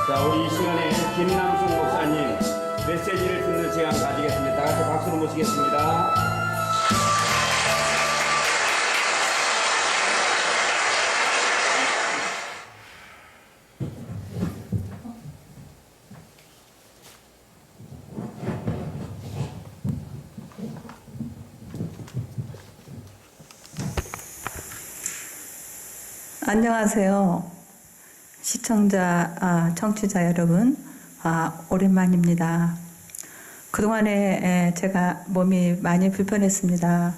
자, 우리 이 시간에 김남숙 목사님 메시지를 듣는 시간 가지겠습니다. 다 같이 박수로 모시겠습니다. 안녕하세요. 시청자, 청취자 여러분, 오랜만입니다. 그동안에 제가 몸이 많이 불편했습니다.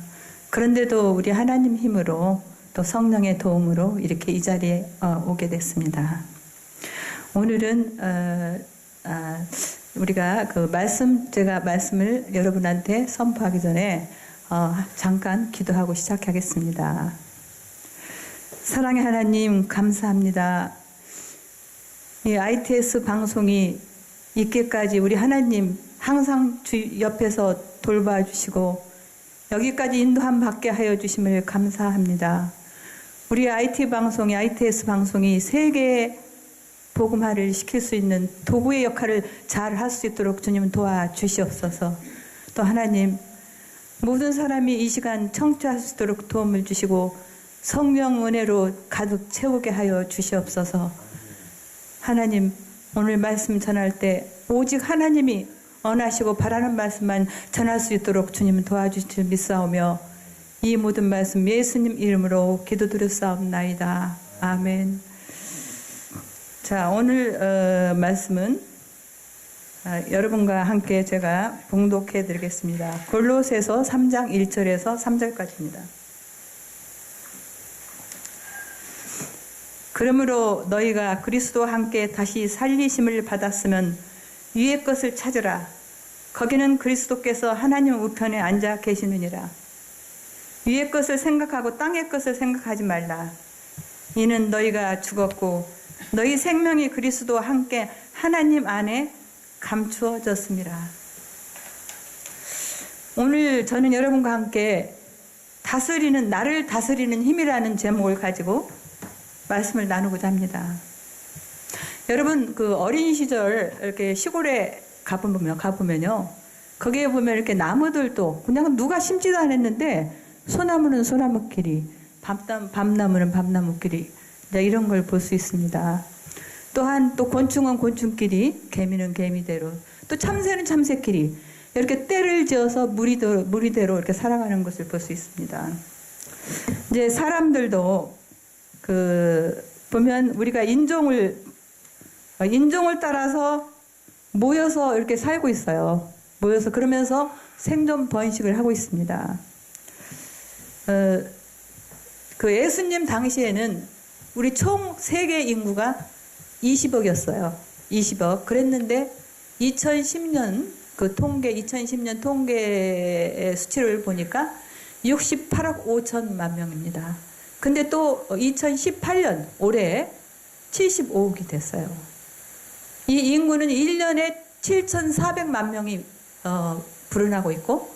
그런데도 우리 하나님 힘으로 또 성령의 도움으로 이렇게 이 자리에 오게 됐습니다. 오늘은 우리가 제가 말씀을 여러분한테 선포하기 전에 잠깐 기도하고 시작하겠습니다. 사랑의 하나님, 감사합니다. 이 ITS 방송이 있기까지 우리 하나님 항상 옆에서 돌봐주시고 여기까지 인도함 받게 하여 주심을 감사합니다. 우리 ITS 방송이 세계에 복음화를 시킬 수 있는 도구의 역할을 잘 할 수 있도록 주님 도와주시옵소서. 또 하나님, 모든 사람이 이 시간 청취할 수 있도록 도움을 주시고 성령 은혜로 가득 채우게 하여 주시옵소서. 하나님, 오늘 말씀 전할 때 오직 하나님이 원하시고 바라는 말씀만 전할 수 있도록 주님 도와주실 믿사오며 이 모든 말씀 예수님 이름으로 기도드렸사옵나이다. 아멘. 자, 오늘 말씀은 여러분과 함께 제가 봉독해 드리겠습니다. 골로새서 3장 1절에서 3절까지입니다. 그러므로 너희가 그리스도와 함께 다시 살리심을 받았으면 위의 것을 찾으라. 거기는 그리스도께서 하나님 우편에 앉아 계시느니라. 위의 것을 생각하고 땅의 것을 생각하지 말라. 이는 너희가 죽었고 너희 생명이 그리스도와 함께 하나님 안에 감추어졌습니다. 오늘 저는 여러분과 함께 나를 다스리는 힘이라는 제목을 가지고 말씀을 나누고자 합니다. 여러분, 어린 시절 이렇게 시골에 가보면요. 거기에 보면 이렇게 나무들도 그냥 누가 심지도 않았는데 소나무는 소나무끼리, 밤나무는 밤나무끼리 이런 걸 볼 수 있습니다. 또한 또 곤충은 곤충끼리, 개미는 개미대로, 또 참새는 참새끼리 이렇게 때를 지어서 무리대로 이렇게 살아가는 것을 볼 수 있습니다. 이제 사람들도 보면 우리가 인종을 따라서 모여서 이렇게 살고 있어요. 모여서 그러면서 생존 번식을 하고 있습니다. 예수님 당시에는 우리 총 세계 인구가 20억이었어요. 20억. 그랬는데 2010년 2010년 통계의 수치를 보니까 68억 5천만 명입니다. 근데 또 2018년 올해 75억이 됐어요. 이 인구는 1년에 7,400만 명이 불어나고 있고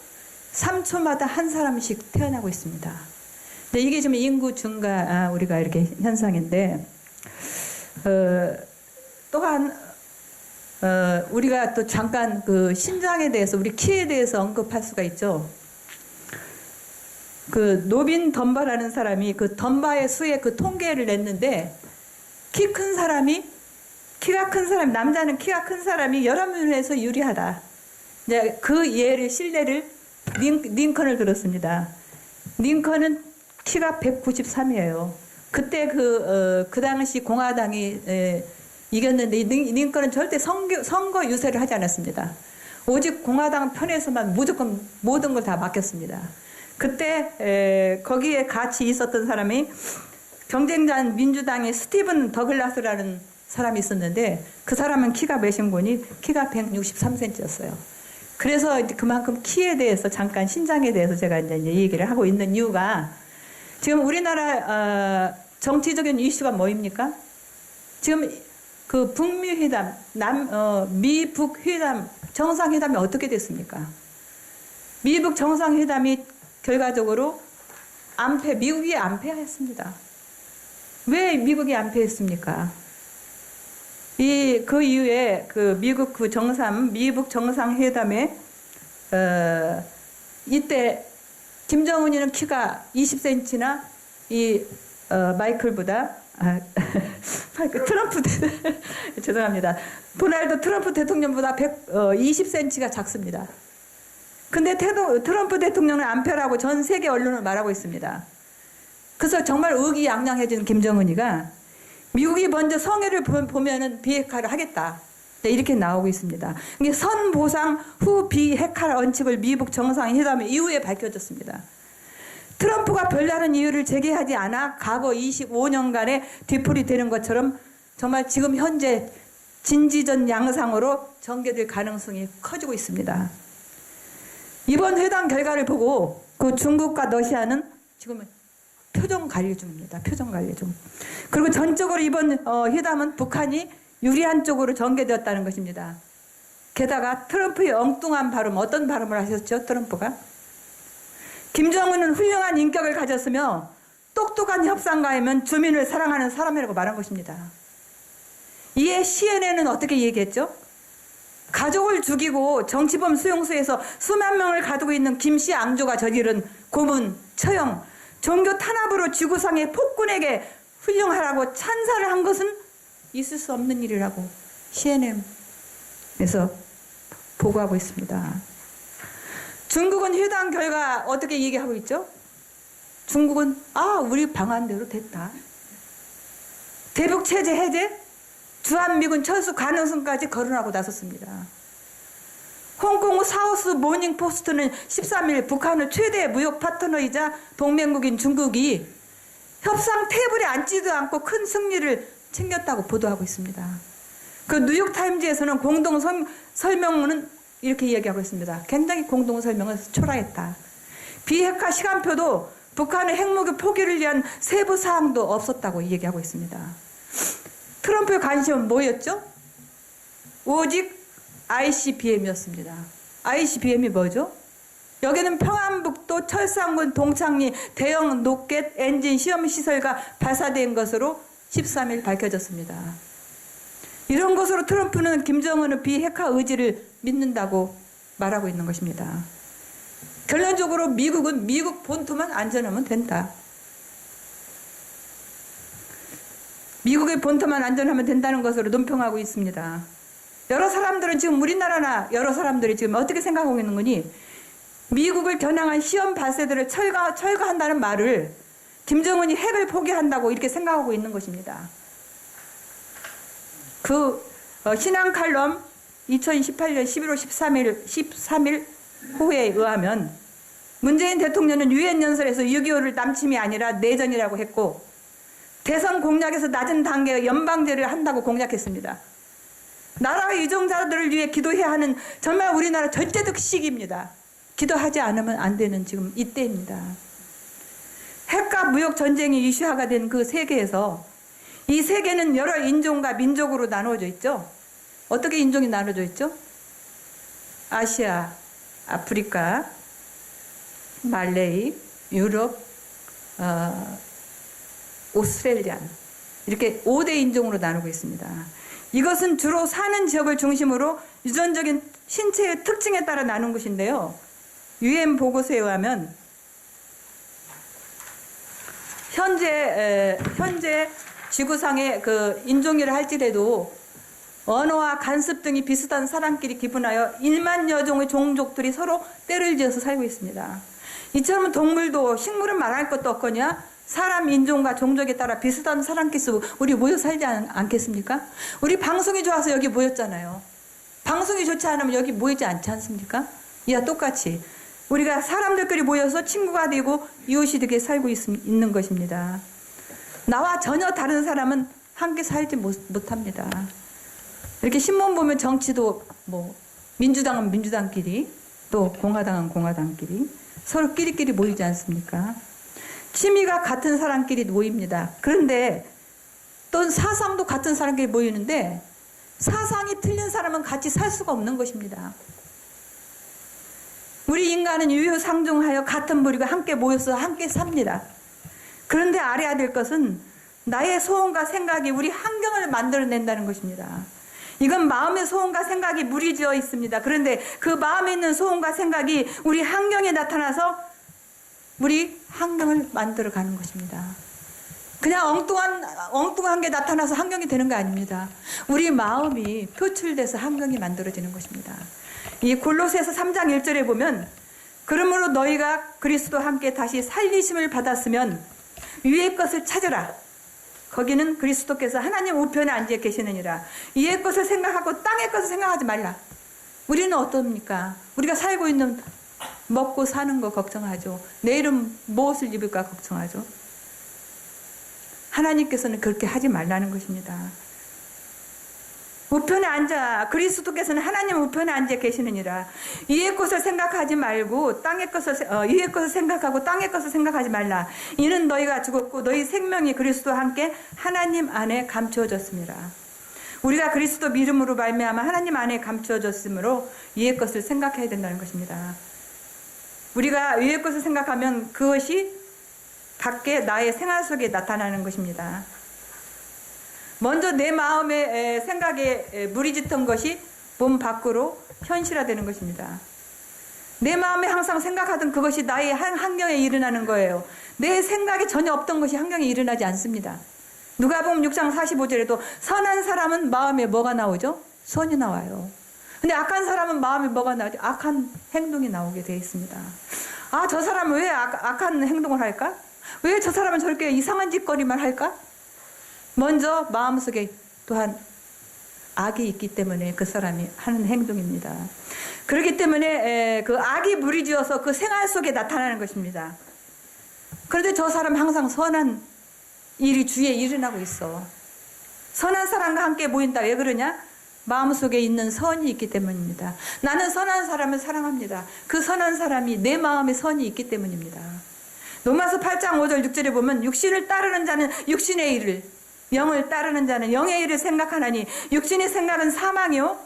3초마다 한 사람씩 태어나고 있습니다. 근데 이게 지금 인구 증가 우리가 이렇게 현상인데 또한 우리가 또 잠깐 신장에 대해서 우리 키에 대해서 언급할 수가 있죠. 노빈 덤바라는 사람이 덤바의 수의 통계를 냈는데 키가 큰 사람, 남자는 키가 큰 사람이 여러 면에서 유리하다. 이제 그 신뢰를 링컨을 들었습니다. 링컨은 키가 193이에요. 그때 그 당시 공화당이 이겼는데 링컨은 절대 선거 유세를 하지 않았습니다. 오직 공화당 편에서만 무조건 모든 걸 다 맡겼습니다. 그때 거기에 같이 있었던 사람이 경쟁자인 민주당의 스티븐 더글라스라는 사람이 있었는데 그 사람은 키가 몇인 거니? 키가 163cm였어요. 그래서 그만큼 키에 대해서 잠깐 신장에 대해서 제가 이제 얘기를 하고 있는 이유가 지금 우리나라 정치적인 이슈가 뭐입니까? 지금 북미 회담, 미북 회담, 정상회담이 어떻게 됐습니까? 미북 정상회담이 결과적으로 미국이 안패했습니다. 왜 미국이 안패했습니까? 그 이후에 그 미국 미북 정상회담에 이때 김정은이는 키가 20cm나 마이클보다 트럼프 죄송합니다. 도널드 트럼프 대통령보다 20cm가 작습니다. 근데 트럼프 대통령은 안표라고 전 세계 언론을 말하고 있습니다. 그래서 정말 의기양양해진 김정은이가 미국이 먼저 성애를 보면은 비핵화를 하겠다. 이렇게 나오고 있습니다. 이게 선보상 후 비핵화 원칙을 미북 정상회담 이후에 밝혀졌습니다. 트럼프가 별다른 이유를 제기하지 않아 과거 25년간의 뒤풀이 되는 것처럼 정말 지금 현재 진지전 양상으로 전개될 가능성이 커지고 있습니다. 이번 회담 결과를 보고 그 중국과 러시아는 지금 표정 관리 중입니다. 표정 관리 중. 그리고 전적으로 이번 회담은 북한이 유리한 쪽으로 전개되었다는 것입니다. 게다가 트럼프의 엉뚱한 발음, 어떤 발음을 하셨죠? 트럼프가? 김정은은 훌륭한 인격을 가졌으며 똑똑한 협상가이면 주민을 사랑하는 사람이라고 말한 것입니다. 이에 CNN은 어떻게 얘기했죠? 가족을 죽이고 정치범 수용소에서 수만 명을 가두고 있는 김씨 앙조가 저지른 고문, 처형, 종교 탄압으로 지구상의 폭군에게 훌륭하라고 찬사를 한 것은 있을 수 없는 일이라고 CNN에서 보고하고 있습니다. 중국은 회담 결과 어떻게 얘기하고 있죠? 중국은 우리 방안대로 됐다. 대북체제 해제, 주한미군 철수 가능성까지 거론하고 나섰습니다. 홍콩 사우스 모닝포스트는 13일 북한의 최대 무역 파트너이자 동맹국인 중국이 협상 테이블에 앉지도 않고 큰 승리를 챙겼다고 보도하고 있습니다. 그 뉴욕타임즈에서는 공동 설명은 이렇게 이야기하고 있습니다. 굉장히 공동 설명을 초라했다. 비핵화 시간표도 북한의 핵무기 포기를 위한 세부 사항도 없었다고 얘기하고 있습니다. 트럼프의 관심은 뭐였죠? 오직 ICBM이었습니다. ICBM이 뭐죠? 여기는 평안북도 철산군 동창리 대형 로켓 엔진 시험 시설가 발사된 것으로 13일 밝혀졌습니다. 이런 것으로 트럼프는 김정은의 비핵화 의지를 믿는다고 말하고 있는 것입니다. 결론적으로 미국은 미국 본토만 안전하면 된다. 미국의 본토만 안전하면 된다는 것으로 논평하고 있습니다. 여러 사람들은 지금 우리나라나 여러 사람들이 지금 어떻게 생각하고 있는 거니? 미국을 겨냥한 시험 발사들을 철거한다는 말을 김정은이 핵을 포기한다고 이렇게 생각하고 있는 것입니다. 신한 칼럼 2018년 11월 13일 호에 의하면 문재인 대통령은 유엔 연설에서 6.25를 남침이 아니라 내전이라고 했고 대선 공약에서 낮은 단계의 연방제를 한다고 공약했습니다. 나라의 유정자들을 위해 기도해야 하는 정말 우리나라 절대적 시기입니다. 기도하지 않으면 안 되는 지금 이때입니다. 핵과 무역 전쟁이 이슈화가 된 그 세계에서 이 세계는 여러 인종과 민족으로 나누어져 있죠. 어떻게 인종이 나눠져 있죠? 아시아, 아프리카, 말레이, 유럽, 오스트레일리안 이렇게 5대 인종으로 나누고 있습니다. 이것은 주로 사는 지역을 중심으로 유전적인 신체의 특징에 따라 나눈 것인데요. UN 보고서에 의하면 현재 지구상의 그 인종이라 할지라도 언어와 간습 등이 비슷한 사람끼리 기분하여 1만여 종의 종족들이 서로 때를 지어서 살고 있습니다. 이처럼 동물도 식물은 말할 것도 없거냐 사람 인종과 종족에 따라 비슷한 사람끼리 우리 모여 살지 않겠습니까? 우리 방송이 좋아서 여기 모였잖아요. 방송이 좋지 않으면 여기 모이지 않지 않습니까? 이와 똑같이 우리가 사람들끼리 모여서 친구가 되고 이웃이 되게 살고 있는 것입니다. 나와 전혀 다른 사람은 함께 살지 못합니다. 이렇게 신문 보면 정치도 민주당은 민주당끼리 또 공화당은 공화당끼리 서로 끼리끼리 모이지 않습니까? 취미가 같은 사람끼리 모입니다. 그런데 또 사상도 같은 사람끼리 모이는데 사상이 틀린 사람은 같이 살 수가 없는 것입니다. 우리 인간은 유효상종하여 같은 부류가 함께 모여서 함께 삽니다. 그런데 알아야 될 것은 나의 소원과 생각이 우리 환경을 만들어낸다는 것입니다. 이건 마음의 소원과 생각이 무리지어 있습니다. 그런데 그 마음에 있는 소원과 생각이 우리 환경에 나타나서 우리 환경을 만들어가는 것입니다. 그냥 엉뚱한 게 나타나서 환경이 되는 거 아닙니다. 우리 마음이 표출돼서 환경이 만들어지는 것입니다. 이 골로새서 3장 1절에 보면 그러므로 너희가 그리스도와 함께 다시 살리심을 받았으면 위의 것을 찾으라. 거기는 그리스도께서 하나님 우편에 앉아 계시느니라. 위의 것을 생각하고 땅의 것을 생각하지 말라. 우리는 어떻습니까? 우리가 살고 있는 먹고 사는 거 걱정하죠. 내일은 무엇을 입을까 걱정하죠. 하나님께서는 그렇게 하지 말라는 것입니다. 우편에 앉아, 그리스도께서는 하나님 우편에 앉아 계시느니라. 위의 것을 생각하지 말고 위의 것을 생각하고 땅의 것을 생각하지 말라. 이는 너희가 죽었고 너희 생명이 그리스도와 함께 하나님 안에 감추어졌습니다. 우리가 그리스도 믿음으로 말미암아 하나님 안에 감추어졌으므로 위의 것을 생각해야 된다는 것입니다. 우리가 위의 것을 생각하면 그것이 밖에 나의 생활 속에 나타나는 것입니다. 먼저 내 마음의 생각에 무리짓던 것이 몸 밖으로 현실화되는 것입니다. 내 마음에 항상 생각하던 그것이 나의 환경에 일어나는 거예요. 내 생각이 전혀 없던 것이 환경에 일어나지 않습니다. 누가복음 6장 45절에도 선한 사람은 마음에 뭐가 나오죠? 선이 나와요. 근데 악한 사람은 마음에 뭐가 나오죠? 악한 행동이 나오게 되어 있습니다. 아, 저 사람은 왜 악한 행동을 할까? 왜 저 사람은 저렇게 이상한 짓거리만 할까? 먼저 마음속에 또한 악이 있기 때문에 그 사람이 하는 행동입니다. 그렇기 때문에 그 악이 무리지어서 그 생활 속에 나타나는 것입니다. 그런데 저 사람은 항상 선한 일이 주위에 일어나고 있어. 선한 사람과 함께 모인다. 왜 그러냐? 마음속에 있는 선이 있기 때문입니다. 나는 선한 사람을 사랑합니다. 그 선한 사람이 내 마음에 선이 있기 때문입니다. 로마서 8장 5절 6절에 보면 육신을 따르는 자는 육신의 일을, 영을 따르는 자는 영의 일을 생각하나니 육신의 생각은 사망이요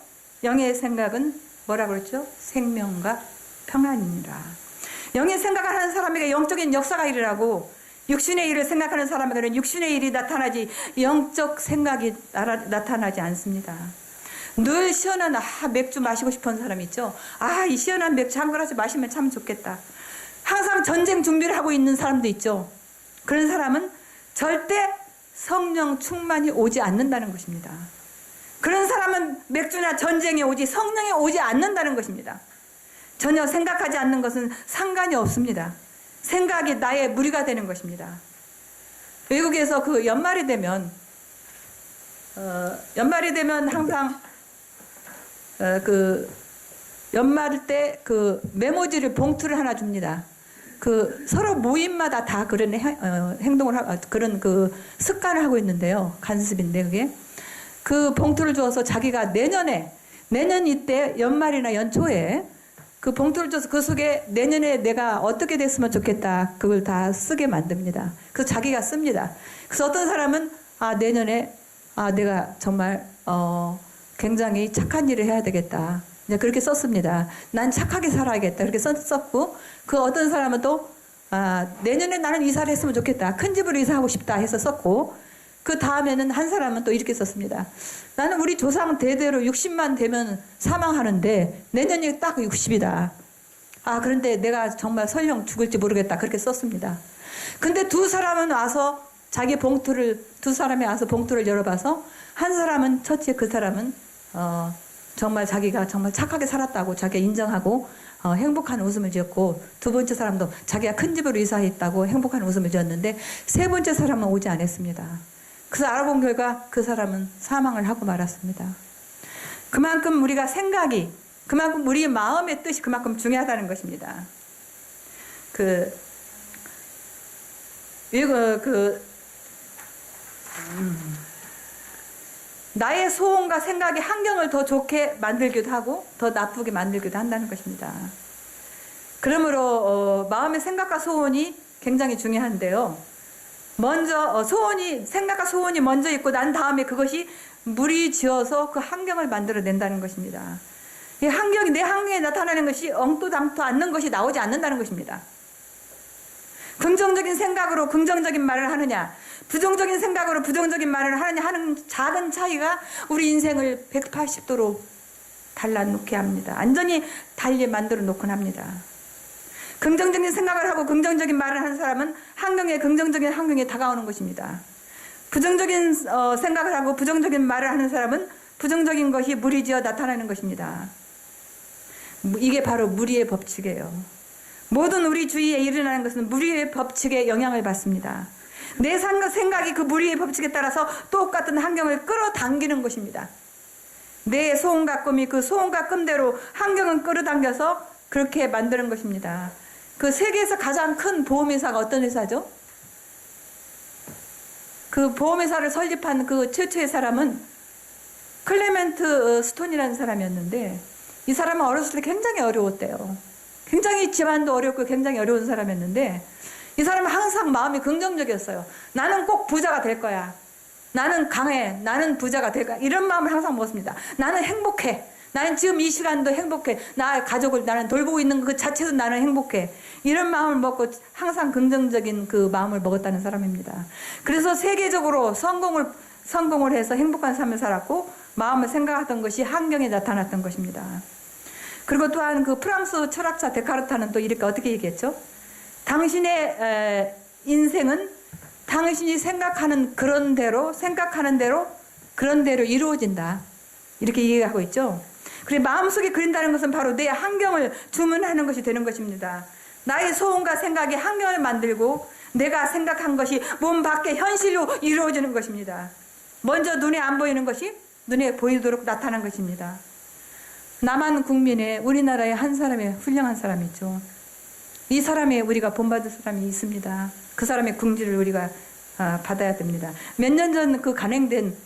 영의 생각은 뭐라 그랬죠? 생명과 평안이니라. 영의 생각을 하는 사람에게 영적인 역사가 일어나고 육신의 일을 생각하는 사람에게는 육신의 일이 나타나지 영적 생각이 나타나지 않습니다. 늘 시원한 맥주 마시고 싶은 사람 있죠? 이 시원한 맥주 한 그릇 마시면 참 좋겠다. 항상 전쟁 준비를 하고 있는 사람도 있죠. 그런 사람은 절대 성령 충만이 오지 않는다는 것입니다. 그런 사람은 맥주나 전쟁에 오지 성령에 오지 않는다는 것입니다. 전혀 생각하지 않는 것은 상관이 없습니다. 생각이 나의 무리가 되는 것입니다. 외국에서 그 연말이 되면 항상 그 연말 때 그 메모지를 봉투를 하나 줍니다. 그 서로 모임마다 다 그런 행동을 그런 그 습관을 하고 있는데요. 간습인데 그게 그 봉투를 주어서 자기가 내년 이때 연말이나 연초에 그 봉투를 줘서 그 속에 내년에 내가 어떻게 됐으면 좋겠다 그걸 다 쓰게 만듭니다. 그래서 자기가 씁니다. 그래서 어떤 사람은 내년에 내가 정말 굉장히 착한 일을 해야 되겠다. 이제 그렇게 썼습니다. 난 착하게 살아야겠다. 그렇게 썼고, 그 어떤 사람은 또, 내년에 나는 이사를 했으면 좋겠다. 큰 집으로 이사하고 싶다 해서 썼고, 그 다음에는 한 사람은 또 이렇게 썼습니다. 나는 우리 조상 대대로 60만 되면 사망하는데, 내년이 딱 60이다. 그런데 내가 정말 설령 죽을지 모르겠다. 그렇게 썼습니다. 근데 두 사람은 와서 두 사람이 와서 봉투를 열어봐서, 한 사람은 처치에 그 사람은, 정말 자기가 정말 착하게 살았다고 자기가 인정하고 행복한 웃음을 지었고 두 번째 사람도 자기가 큰 집으로 이사했다고 행복한 웃음을 지었는데 세 번째 사람은 오지 않았습니다. 그래서 알아본 결과 그 사람은 사망을 하고 말았습니다. 그만큼 우리가 그만큼 우리 마음의 뜻이 그만큼 중요하다는 것입니다. 나의 소원과 생각이 환경을 더 좋게 만들기도 하고 더 나쁘게 만들기도 한다는 것입니다. 그러므로 마음의 생각과 소원이 굉장히 중요한데요. 먼저 생각과 소원이 먼저 있고 난 다음에 그것이 무리지어서 그 환경을 만들어낸다는 것입니다. 내 환경에 나타나는 것이 엉뚱당도 않는 것이 나오지 않는다는 것입니다. 긍정적인 생각으로 긍정적인 말을 하느냐, 부정적인 생각으로 부정적인 말을 하는 작은 차이가 우리 인생을 180도로 달라놓게 합니다. 완전히 달리 만들어 놓곤 합니다. 긍정적인 생각을 하고 긍정적인 말을 하는 사람은 긍정적인 환경에 다가오는 것입니다. 부정적인 생각을 하고 부정적인 말을 하는 사람은 부정적인 것이 무리지어 나타나는 것입니다. 이게 바로 무리의 법칙이에요. 모든 우리 주위에 일어나는 것은 무리의 법칙에 영향을 받습니다. 내 생각이 그 무리의 법칙에 따라서 똑같은 환경을 끌어당기는 것입니다. 내 소원과 꿈이 그 소원과 꿈대로 환경을 끌어당겨서 그렇게 만드는 것입니다. 그 세계에서 가장 큰 보험회사가 어떤 회사죠? 그 보험회사를 설립한 그 최초의 사람은 클레멘트 스톤이라는 사람이었는데, 이 사람은 어렸을 때 굉장히 어려웠대요. 굉장히 집안도 어렵고 굉장히 어려운 사람이었는데, 이 사람은 항상 마음이 긍정적이었어요. 나는 꼭 부자가 될 거야. 나는 강해. 나는 부자가 될 거야. 이런 마음을 항상 먹었습니다. 나는 행복해. 나는 지금 이 시간도 행복해. 나의 가족을 나는 돌보고 있는 그 자체도 나는 행복해. 이런 마음을 먹고 항상 긍정적인 그 마음을 먹었다는 사람입니다. 그래서 세계적으로 성공을 해서 행복한 삶을 살았고, 마음을 생각하던 것이 환경에 나타났던 것입니다. 그리고 또한 그 프랑스 철학자 데카르타는 또 이렇게 어떻게 얘기했죠? 당신의 인생은 당신이 생각하는 대로 그런 대로 이루어진다. 이렇게 얘기하고 있죠. 그래, 마음속에 그린다는 것은 바로 내 환경을 주문하는 것이 되는 것입니다. 나의 소원과 생각이 환경을 만들고 내가 생각한 것이 몸 밖에 현실로 이루어지는 것입니다. 먼저 눈에 안 보이는 것이 눈에 보이도록 나타난 것입니다. 남한 국민의 우리나라의 한 사람의 훌륭한 사람이 있죠. 이 사람의 우리가 본받을 사람이 있습니다. 그 사람의 긍지를 우리가 받아야 됩니다. 몇 년 전 그 간행된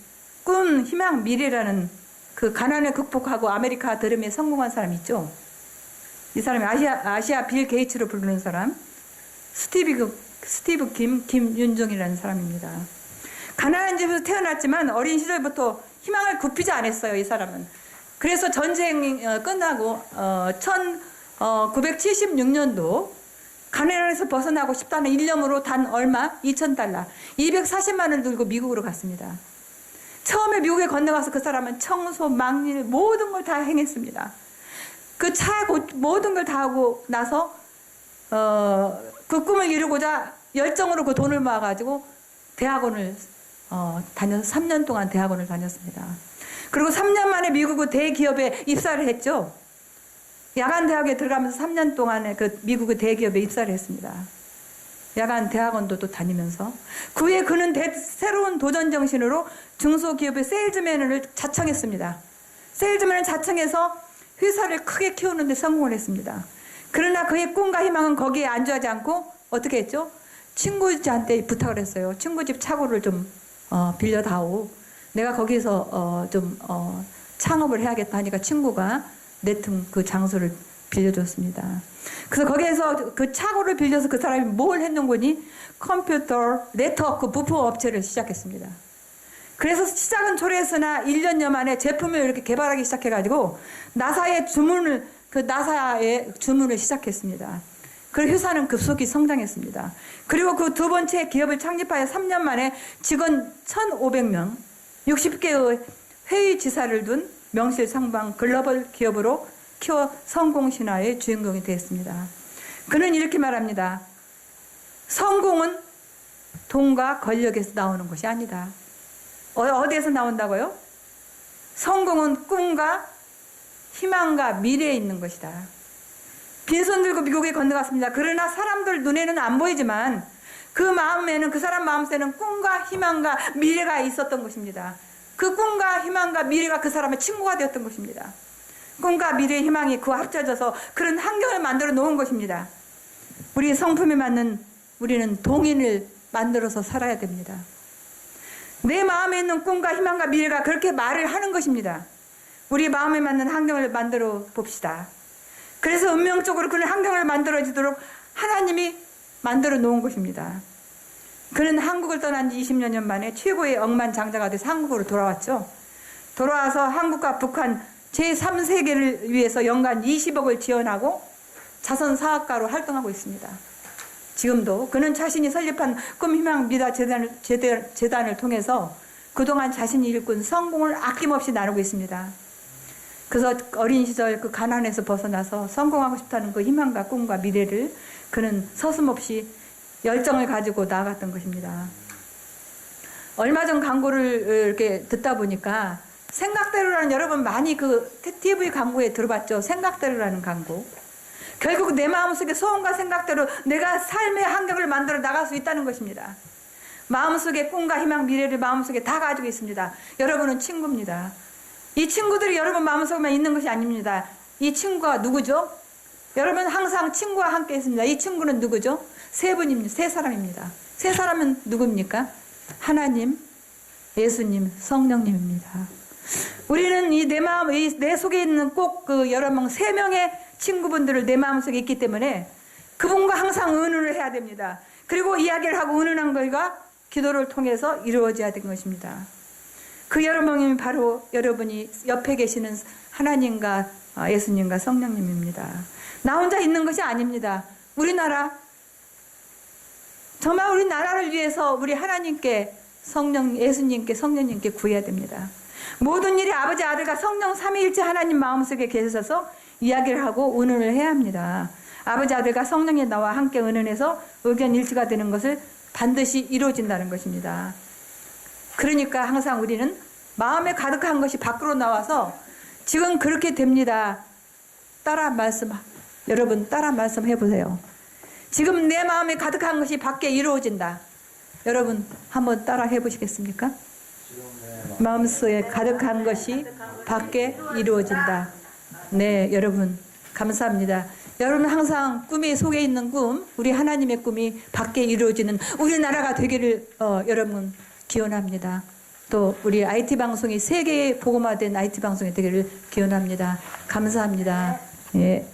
꿈, 희망, 미래라는 그 가난을 극복하고 아메리카 드럼에 성공한 사람이 있죠. 이 사람이 아시아 빌 게이츠로 부르는 사람, 스티브 김윤종이라는 사람입니다. 가난한 집에서 태어났지만 어린 시절부터 희망을 굽히지 않았어요, 이 사람은. 그래서 전쟁이 끝나고 1976년도 가난에서 벗어나고 싶다는 일념으로 단 얼마? 2,000달러, 240만 원을 들고 미국으로 갔습니다. 처음에 미국에 건너가서 그 사람은 청소, 막일 모든 걸 다 행했습니다. 그 모든 걸 다 하고 나서 그 꿈을 이루고자 열정으로 그 돈을 모아가지고 대학원을 다녀서 3년 동안 대학원을 다녔습니다. 그리고 3년 만에 미국 대기업에 입사를 했죠. 야간 대학에 들어가면서 3년 동안에 그 미국의 대기업에 입사를 했습니다. 야간 대학원도 또 다니면서 그 후에 그는 새로운 도전 정신으로 중소기업의 세일즈맨을 자청했습니다. 세일즈맨을 자청해서 회사를 크게 키우는 데 성공을 했습니다. 그러나 그의 꿈과 희망은 거기에 안주하지 않고 어떻게 했죠? 친구한테 부탁을 했어요. 친구 집 차고를 좀 빌려다오. 내가 거기서 창업을 해야겠다 하니까 친구가 내튼 그 장소를 빌려줬습니다. 그래서 거기에서 그 차고를 빌려서 그 사람이 뭘 했는 거니? 컴퓨터, 네트워크, 부품 업체를 시작했습니다. 그래서 시작은 초래했으나 1년여 만에 제품을 이렇게 개발하기 시작해가지고 나사의 주문을 시작했습니다. 그 회사는 급속히 성장했습니다. 그리고 그 두 번째 기업을 창립하여 3년 만에 직원 1,500명, 60개의 회의 지사를 둔 명실상부한 글로벌 기업으로 키워 성공 신화의 주인공이 되었습니다. 그는 이렇게 말합니다. 성공은 돈과 권력에서 나오는 것이 아니다. 어디에서 나온다고요? 성공은 꿈과 희망과 미래에 있는 것이다. 빈손 들고 미국에 건너갔습니다. 그러나 사람들 눈에는 안 보이지만 그 마음에는, 그 사람 마음속에는 꿈과 희망과 미래가 있었던 것입니다. 그 꿈과 희망과 미래가 그 사람의 친구가 되었던 것입니다. 꿈과 미래의 희망이 그 합쳐져서 그런 환경을 만들어 놓은 것입니다. 우리 성품에 맞는 우리는 동인을 만들어서 살아야 됩니다. 내 마음에 있는 꿈과 희망과 미래가 그렇게 말을 하는 것입니다. 우리 마음에 맞는 환경을 만들어 봅시다. 그래서 운명적으로 그런 환경을 만들어지도록 하나님이 만들어 놓은 것입니다. 그는 한국을 떠난 지 20여 년 만에 최고의 억만장자가 돼서 한국으로 돌아왔죠. 돌아와서 한국과 북한 제3세계를 위해서 연간 20억을 지원하고 자선사업가로 활동하고 있습니다. 지금도 그는 자신이 설립한 꿈 희망 미다 재단을 통해서 그동안 자신이 일꾼 성공을 아낌없이 나누고 있습니다. 그래서 어린 시절 그 가난에서 벗어나서 성공하고 싶다는 그 희망과 꿈과 미래를 그는 서슴없이 열정을 가지고 나아갔던 것입니다. 얼마 전 광고를 이렇게 듣다 보니까 생각대로라는, 여러분 많이 그 TV 광고에 들어봤죠? 생각대로라는 광고. 결국 내 마음속에 소원과 생각대로 내가 삶의 환경을 만들어 나갈 수 있다는 것입니다. 마음속에 꿈과 희망, 미래를 마음속에 다 가지고 있습니다. 여러분은 친구입니다. 이 친구들이 여러분 마음속에만 있는 것이 아닙니다. 이 친구가 누구죠? 여러분 항상 친구와 함께 있습니다. 이 친구는 누구죠? 세 분입니다. 세 사람입니다. 세 사람은 누굽니까? 하나님, 예수님, 성령님입니다. 우리는 이 내 마음, 내 속에 있는 꼭 그 여러 명, 세 명의 친구분들을 내 마음속에 있기 때문에 그분과 항상 의논을 해야 됩니다. 그리고 이야기를 하고 의논한 것과 기도를 통해서 이루어져야 되는 것입니다. 그 여러 명이 바로 여러분이 옆에 계시는 하나님과 예수님과 성령님입니다. 나 혼자 있는 것이 아닙니다. 우리나라, 정말 우리 나라를 위해서 우리 하나님께 예수님께 성령님께 구해야 됩니다. 모든 일이 아버지, 아들과 성령 삼위일체 하나님 마음속에 계셔서 이야기를 하고 의논을 해야 합니다. 아버지, 아들과 성령이 나와 함께 의논해서 의견 일치가 되는 것을 반드시 이루어진다는 것입니다. 그러니까 항상 우리는 마음에 가득한 것이 밖으로 나와서 지금 그렇게 됩니다. 여러분 따라 말씀해 보세요. 지금 내 마음에 가득한 것이 밖에 이루어진다. 여러분 한번 따라 해보시겠습니까? 마음속에 가득한 것이 밖에 이루어진다. 네, 여러분 감사합니다. 여러분 항상 꿈이 속에 있는 꿈, 우리 하나님의 꿈이 밖에 이루어지는 우리나라가 되기를 여러분 기원합니다. 또 우리 IT 방송이 세계에 복음화된 IT 방송이 되기를 기원합니다. 감사합니다. 예.